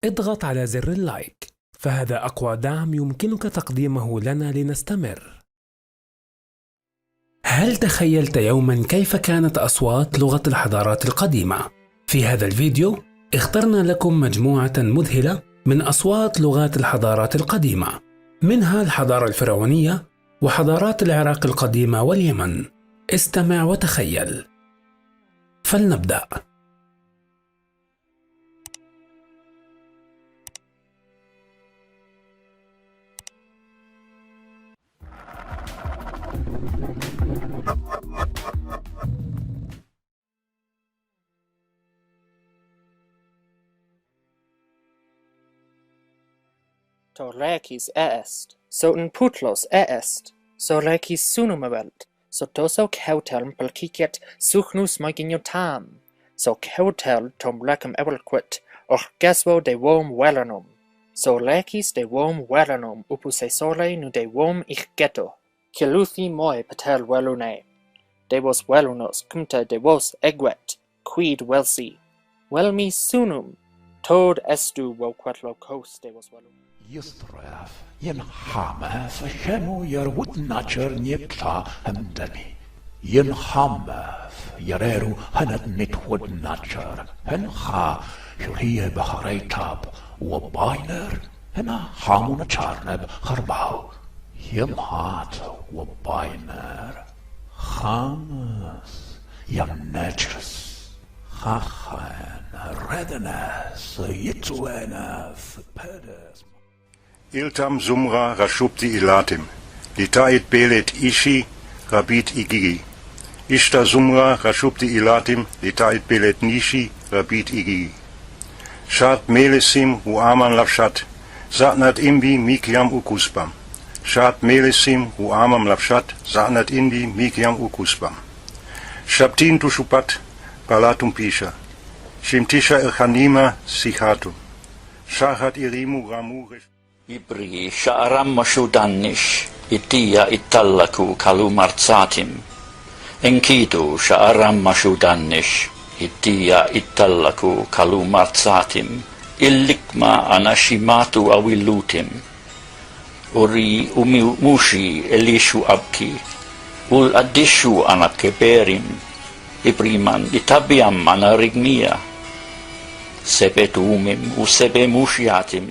اضغط على زر اللايك، فهذا أقوى دعم يمكنك تقديمه لنا لنستمر. هل تخيلت يوما كيف كانت أصوات لغة الحضارات القديمة؟ في هذا الفيديو اخترنا لكم مجموعة مذهلة من أصوات لغات الحضارات القديمة، منها الحضارة الفرعونية وحضارات العراق القديمة واليمن. استمع وتخيل. فلنبدأ. Torrekis est, soten putlos est, sorekis sunumabelt, so toso keutelm pelkiket suchnus maginotam, so keutel tom recum ebelquit, och gesvo de wom wellanum, so lekis de wom wellanum upusesore nu de wom ich ghetto, kiluthi moi patel wellune, de vos wellunos cumta de vos eguet, quid welsi, welmi sunum, tod estu woquetlo cos de vos wellum. يصرف ينحامى فشنو يرود ناتشر نيكلا همدني ينحامى يريرو هند نتود ناتشر هنخا شرية بحريتاب وباينر هنا حامونا چارنب خرباو يمهات وباينر خامس يمنجرس خاخان ردنس يتوانف بدس Iltam Sumra Rashupti Ilatim, Litait Belet Ishi, Rabit Igigi. Ishta Sumra Rashupti Ilatim, Litait Belet Nishi, Rabit Igigi. Shat Melesim Huaman Lavshat, Satnat Imbi Mikiam Ukuspam. Shat Melesim Huamam Lavshat, Satnat Imbi Mikiam Ukuspam. Shaptin Tushupat, Palatum Pisha. Shimtisha Elchanima Sichatum. Shachat Irimu Ramurish. Ibri sha'aram mashudanish itiya itallaku kalumarzatim. Enkidu sha'aram mashudanish itiya itallaku kalumarzatim. Illikma anashimatu awilutim. Uri mushi elishu abki. Ul adishu anakeberim. Ibriman itabiam anarigmia. Sebetumim usebemushiatim.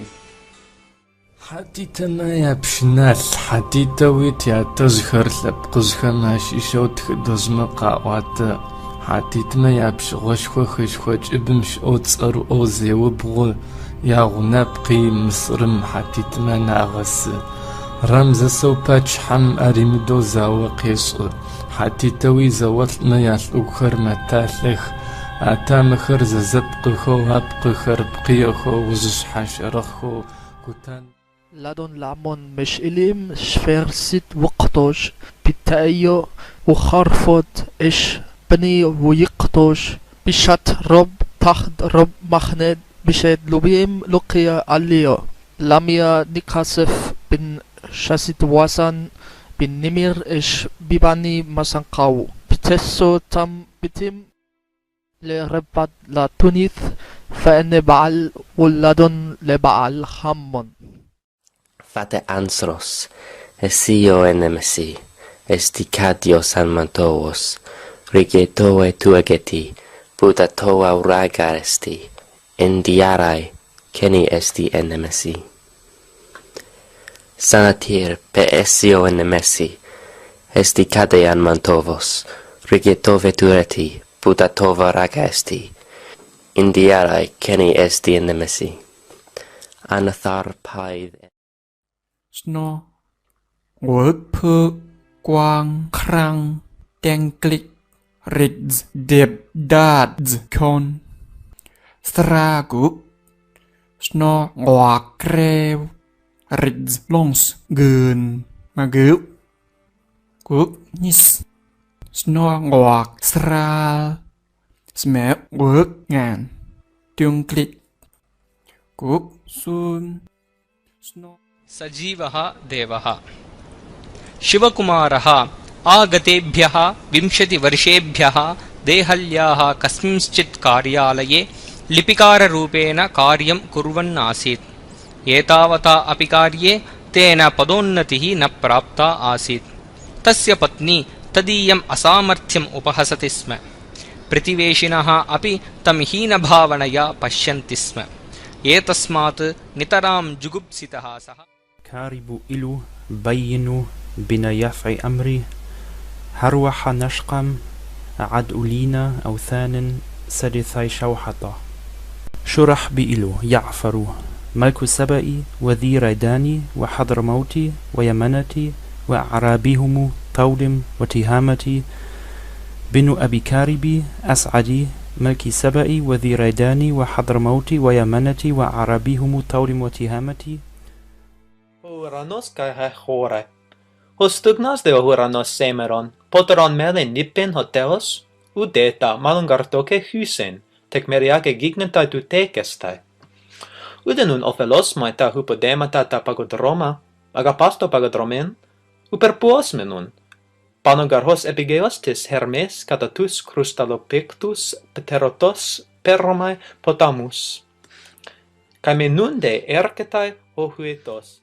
حديتنا يا بشنال حديتا ويت يا تزخر لبقزخا ماشي شوت خدوزما قاوات حديتنا يا بشغوش خوش خوش ابمش اوتصر اوزي وبغو يا غنابقي مصرم حديتنا ناغس رمز سوباتش حم اريمدو زاو قيس حديتا وي زوالنا يا الاخر متالخ اتا مخر زبقخو هبقخر بقيخو وزش حشرخو كتان لدن لامون مش إليم شفرسيت وقتوش بتايو وخرفوت إش بني ويقتوش بشات رب تحت رب مخند بشات لبيم لقيا عليو لاميا نكاسف بن شاسيت واسان بن نمير إش بباني مسانقاو بتسو تم بتم لربات لا تونيث فإن بعل ولدن لبعل خمون Fate ansros, esio enemesi, esticatio san mantovos, rigetoe tuageti, budatoa uragaresti, indiarai, keni esti enemesi. Sanatir pe esio enemesi, esticatean mantovos, rigetove tueti, budatova ragasti, indiarai, keni esti enemesi. Anathar paid Sno Word per Quang Krang Dengklik Rids Deb Dads Kon Stragup Sno Wakrev Rids Longs Gun Magup Gup Nis Sno Wak Sral Smep Work Ngan Dengklik Gup Sun Sno सजीवः देवः शिवकुमारः आगतेभ्यः 20 वर्षेभ्यः देहल्याः कस्मिंश्चित् कार्यालये लिपिकाररूपेण कार्यं कुर्वन् आसीत् एतावता अपि कार्ये तेन पदोन्नतिः न प्राप्ता आसीत् तस्य पत्नी तदीयम् असामर्थ्यम् उपहसति स्म प्रतिवेशिनः अपि तं हीनभावनया पश्यन्ति स्म एतस्मात् नितरां जुगुप्सितः सः كارب إلو بينو بنا يفع أمري هروح نشقم عد أولينا أوثان سدثي شوحطة شرح بإلو يعفرو ملك سبئي وذي ريداني وحضر موتي ويمنتي وأعرابيهم طولم وتهامتي بنو أبي كاربي أسعدي ملك سبئي وذي ريداني وحضر موتي ويمنتي وأعرابيهم طولم وتهامتي Huranos kai he chore. Hostugnas de huranos semeron, potteron melin nippen hoteos, udeta malungartoke husen, tek meriake gignenta tu tekestai. Udenun ofelos maita hupodemata ta pagodroma, agapasto pagodromen, uperpuos menun. Panogarhos epigeostis hermes catatus crustalopictus pterotos perromai potamus. Kai menunde erketai hohuetos.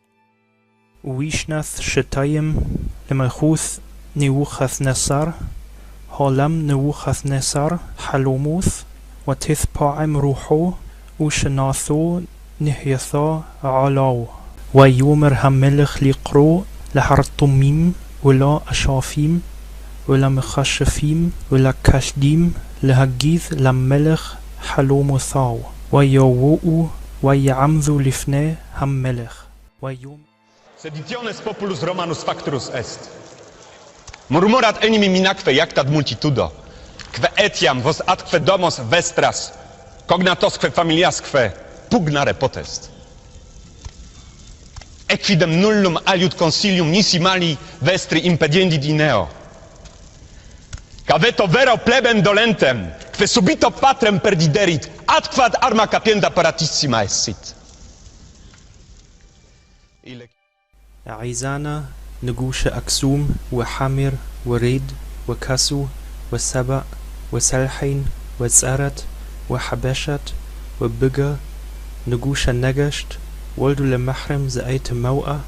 ويشنث شتايم لمخوث نوخث نصر هولم نوخث نصر حلوموث وتث باعم روحو وشناثو نحيثا علاو ويومر هملخ لقرو لحرطميم ولا أشافيم ولا مخشفيم ولا كشديم لهجيث لملخ حلوموثاو ويووؤو ويعمذو لفناه هملخ ويوم Seditiones populus Romanus facturus est. Murmurat enim minacque iactat multitudo, que etiam vos atque domos vestras, cognatosque familiasque pugnare potest. Equidem nullum aliud consilium nisi mali vestri impediendit ineo. Caveto vero plebem dolentem, que subito patrem perdiderit, atquad arma capienda paratissima essit. عيزانا نقوش أكسوم وحامر وريد وكسو وسبأ وسلحين وزارت وحبشت وبقى نقوش النقشت ولدو لمحرم زأيت موأة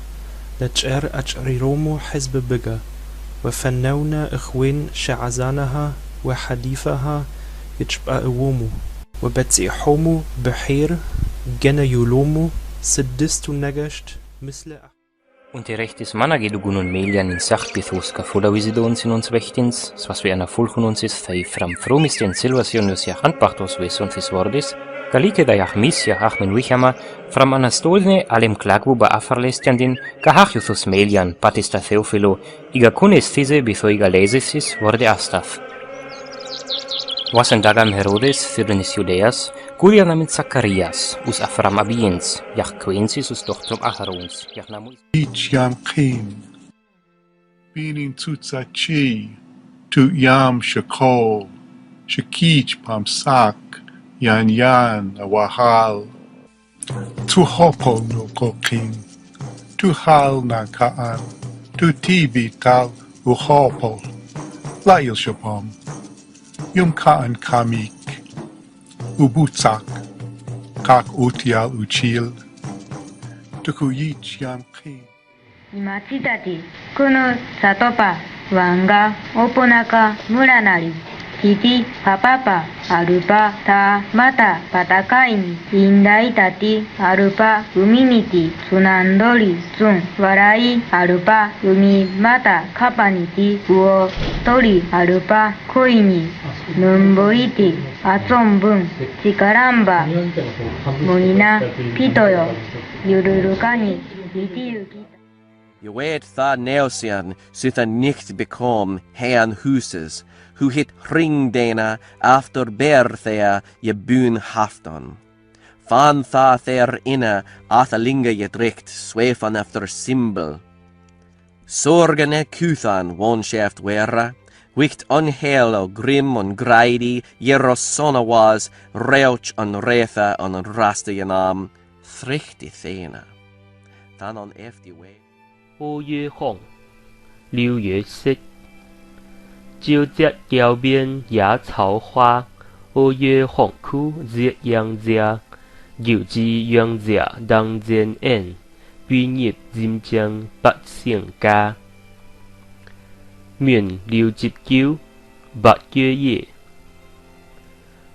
لتشعر أجري رومو حزب بقى وفنونا إخوين شعزانها وحديثها يتشبأ وومو وبتسي حومو بحير جنا يولومو سدستو نقشت مثل Unterrichtis managedugun und melian in sachtbithus cafola visidons in uns vechtins, was wir einer fulchununsis fei fram fromisten silvasionius ja handbachtos vis und fis vordis, galike da jach mis ja achmen wichama, fram anastolne alem klagwu ba afarlestiandin, gahachiuthus melian patista theophilo, iga kunes thise bithoiga lesesis vorde astaf. Was en dagam Herodes Thyrnis Judeas, Curianam in Zacharias, us afram abiens, jach quensis us dochtrum Aharons, jach namus. Each yam kin, beating tutsachi, tut yam shakol, shakich pam sak, yan a wahal, tu hopo no kokin, tu hal na kaan, tu tibi tal uhopo, lail shapom. Yum kaan kamik, ubutsak, kak utial uchil, tukuyich yam kin. 町たち、くぬ里パ、ワンガ、オポナカ、ムラナリ、ティティ、パパパ、アルパ、タ、マタ、パタカイニ、インダイタティ、アルパ、ウミニティ、ツナンドリ、ツン、ワライ、アルパ、ウミ、マタ、カパニティ、ウオ、トリ、アルパ、コイニ、ヌンボイティ、アツォンブン、チカランバ、ムイナ、ピトヨ、ユルルカニ、リティユキ。Je weet tha neosian sutha nicht bekom hean huses, hu hit ringdena after berthea je buun hafton. Fan tha ther inna athalinga je drikt swefan efter symbol. Sorgene kuthan wonshaft wera, wicht onhel o grim on greidi, jerosona was, reuch on retha on rasta yanam, thrichti thena. Than on efti way. 乌约哄，六月色，酒折桥边野草花， ô ye hong khu diệt yang gia diệu chi yang gia đang gen en quy nhiệt diêm chang bát xiềng ca miền liu chít kiu bát kia ye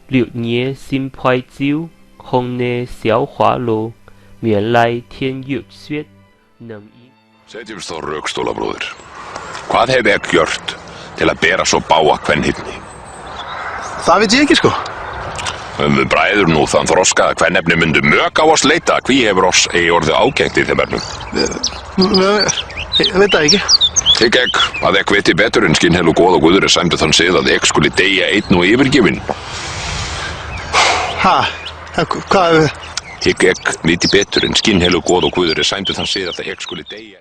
liu nhé sim phai chiu hong ne xiao hóa lô miền lai thiên dược suyết nằm í. Setjumst á rökstóla, bróðir. Hvað hef ég gjört til að bera svo bága kvenhyrni? Það veit ég ekki, sko. Við bræður nú þann þroska að kvennefni myndu mök á oss leita. Hví hefur oss eigi orðið ágengt í þeim efnum? Ég veit það ekki. Hygg ekk að ekk viti betur en skinnhelu góð og guður sæmdu þann sið að ekk skuli deyja einn og yfirgefin. Ha? Hvað hefur... Hygg ekk viti betur en skinnhelu góð og guður sæmdu þann sið að ekk skuli deyja.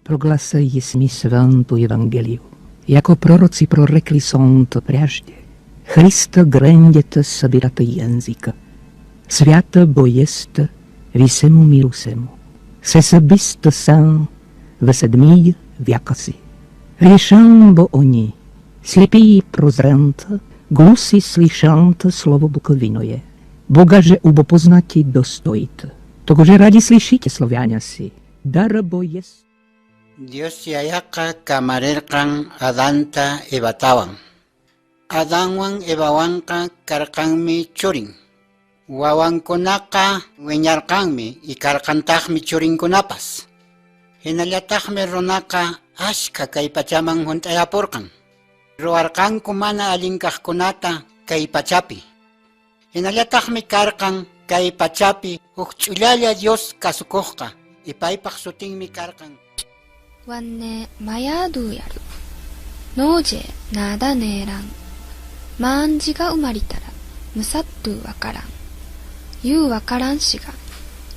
Proglasili jsme svantu evangeliu. Jako proroci prorekli są to прежде. Христа грандята събирата язика. Свята бо есть висему миру сему. Се събиста сам в седмия вяка си. Решам бо они, слепи прозрента, глуси слышанта слово буковиное. Бога же убопознати достоите. Того же ради слышите словяня си. Дара бо есть. Dios yayaka kamarerkan Adanta ebatawan. Adanwan ebawanka karkanmi churin. Wawankunaka weñarkanmi ikarkantaqmi churinkunapas. Hinallataqmi runaka ashka kay pachaman hunt'ayapurkan. Ruwarkanku mana alinkaqkunata kay pachapi. Hinallataqmi karkan kay pachapi huk ch'ullalla Dios kasukuqqa ipaypaq sutinmi karkan. Wanne mayadu yaru. Noje nada neran. Manji ga umaritara musattu wakaran. Yu wakaran shi ga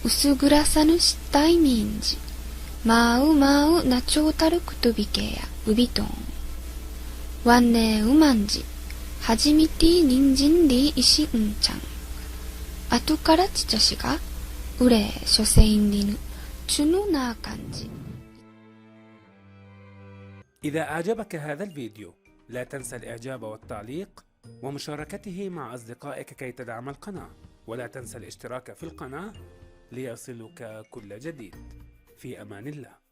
usugurasanu shittai minji. Mau mau nachotaru kutubike ya ubiton. Wanne umanji. Hajimiti ninjin ri ishi unchan. Atu kara chichashi ga ure shosein rinu chunu na kanji. إذا أعجبك هذا الفيديو لا تنسى الإعجاب والتعليق ومشاركته مع أصدقائك كي تدعم القناة، ولا تنسى الاشتراك في القناة ليصلك كل جديد. في أمان الله.